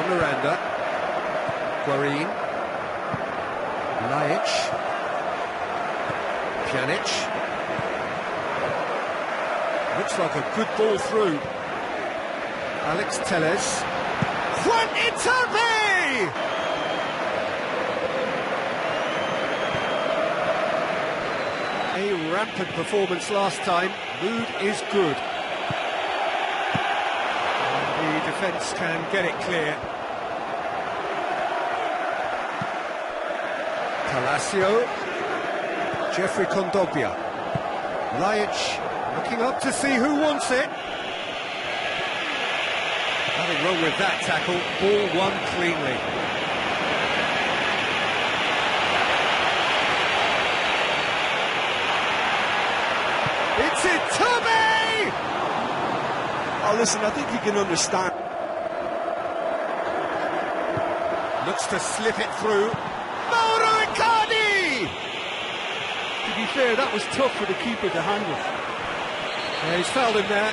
Miranda, Guarin, Lajic, Pjanic. Looks like a good ball through. Alex Telles. Juan Iturbe! A rampant performance last time. Mood is good. And the defence can get it clear. Palacio. Jeffrey Kondogbia. Lajic looking up to see who wants it. Nothing wrong with that tackle. Ball won cleanly. It's Iturbe! Oh, listen, I think you can understand. Looks to slip it through. Mauro Icardi! To be fair, that was tough for the keeper to handle. Yeah, he's fouled him there.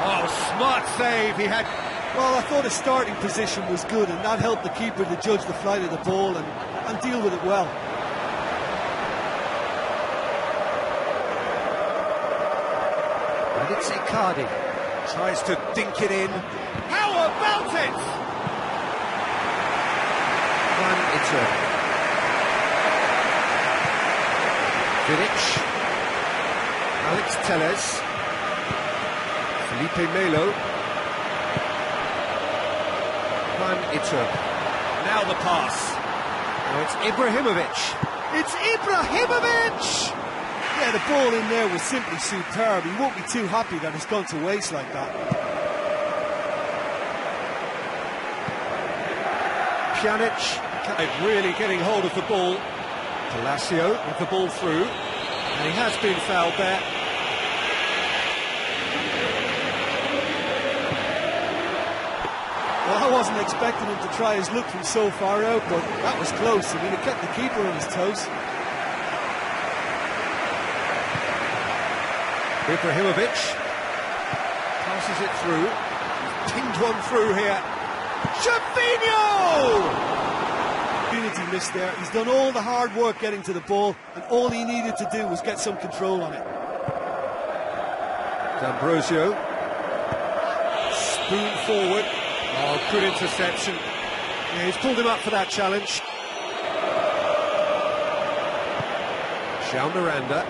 Oh, smart save he had. Well, I thought his starting position was good, and that helped the keeper to judge the flight of the ball and deal with it well. And it's Icardi. Tries to dink it in. How about it? Juan Iturbe. Vidic. Alex Telles. Felipe Melo. Juan Iturbe. Now the pass. Now it's Ibrahimovic. It's Ibrahimovic! Yeah, the ball in there was simply superb. He won't be too happy that it's gone to waste like that. Pjanic really getting hold of the ball. Palacio with the ball through. And he has been fouled there. Well, I wasn't expecting him to try his luck from so far out, but that was close. I mean, it kept the keeper on his toes. Ibrahimovic passes it through. He's pinged one through here. Gervinho! Opportunity missed there. He's done all the hard work getting to the ball, and all he needed to do was get some control on it. D'Ambrosio. Spoon forward. Oh, good interception. Yeah, he's pulled him up for that challenge. João Miranda.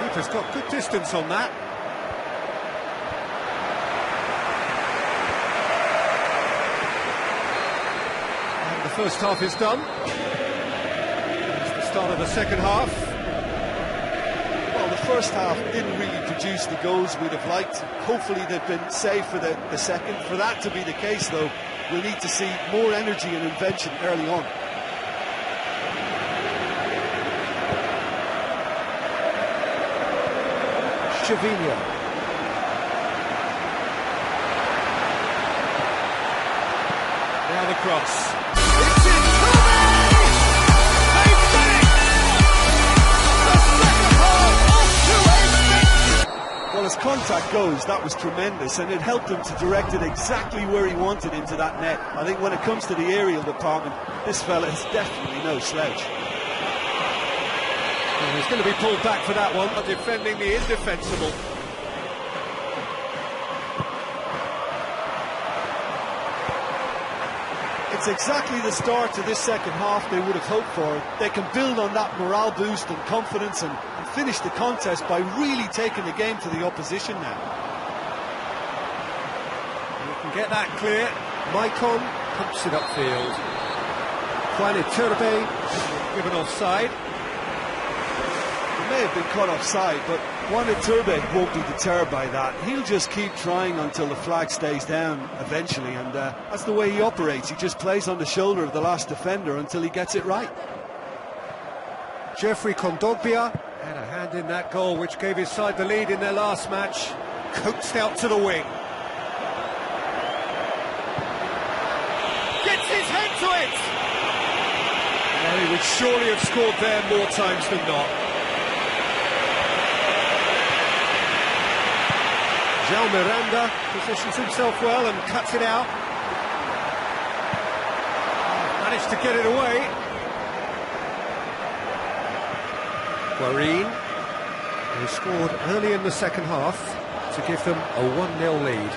Keeper's got good distance on that. And the first half is done. It's the start of the second half. Well, the first half didn't really produce the goals we'd have liked. Hopefully they've been saved for the second. For that to be the case, though, we'll need to see more energy and invention early on. Gervinho. Now the cross. It's Iturbe! They've done it! The second half off to a victory! Well, as contact goes, that was tremendous, and it helped him to direct it exactly where he wanted into that net. I think when it comes to the aerial department, this fella is definitely no slouch. Well, he's going to be pulled back for that one, but defending he is defensible. It's exactly the start to this second half they would have hoped for. They can build on that morale boost and confidence and finish the contest by really taking the game to the opposition now. You can get that clear. Maicon pumps it upfield. Juan Iturbe given offside. May have been caught offside, but Juan Iturbe won't be deterred by that. He'll just keep trying until the flag stays down eventually, and that's the way he operates. He just plays on the shoulder of the last defender until he gets it right. Jeffrey Kondogbia had a hand in that goal which gave his side the lead in their last match. Coaxed out to the wing. Gets his head to it! Very would surely have scored there more times than not. João Miranda positions himself well and cuts it out. Managed to get it away. Guarín, who scored early in the second half to give them a 1-0 lead.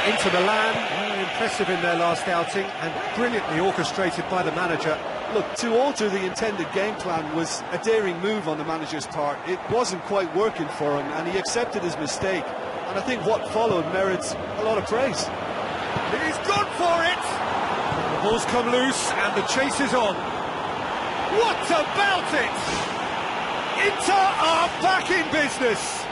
Inter Milan, very impressive in their last outing and brilliantly orchestrated by the manager. Look, to alter the intended game plan was a daring move on the manager's part. It wasn't quite working for him and he accepted his mistake. And I think what followed merits a lot of praise. He's gone for it! The ball's come loose and the chase is on. What about it? Inter are back in business!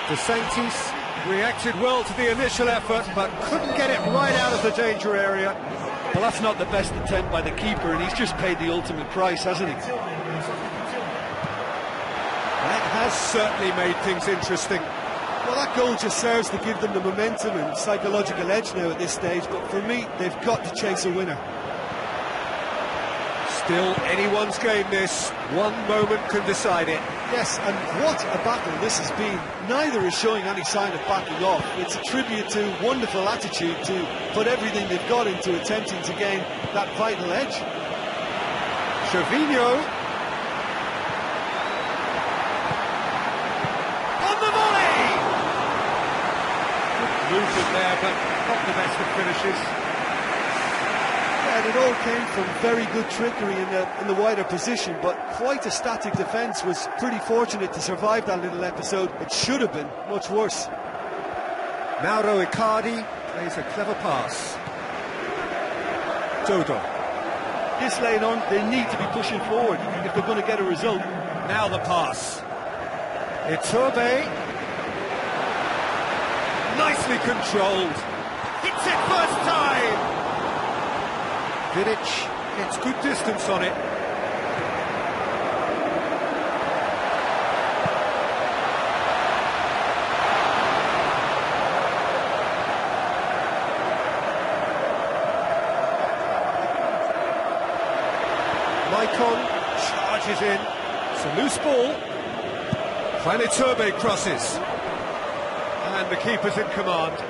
De Sanctis reacted well to the initial effort, but couldn't get it right out of the danger area. Well, that's not the best attempt by the keeper, and he's just paid the ultimate price, hasn't he? That has certainly made things interesting. Well, that goal just serves to give them the momentum and psychological edge now at this stage, but for me, they've got to chase a winner. Still anyone's game this. One moment can decide it. Yes, and what a battle this has been. Neither is showing any sign of backing off. It's a tribute to wonderful attitude to put everything they've got into attempting to gain that vital edge. Gervinho. On the volley! Good movement there, but not the best of finishes. And it all came from very good trickery in the wider position, but quite a static defence. Was pretty fortunate to survive that little episode. It should have been much worse. Mauro Icardi plays a clever pass. Dodo. This late on, they need to be pushing forward if they're going to get a result. Now the pass. Iturbe. Nicely controlled. Hits it first time. Vidic gets good distance on it. Maicon charges in. It's a loose ball. Juan Iturbe crosses. And the keeper's in command.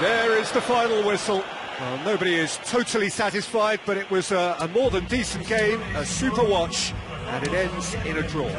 There is the final whistle. Well, nobody is totally satisfied, but it was a more than decent game, a super watch, and it ends in a draw.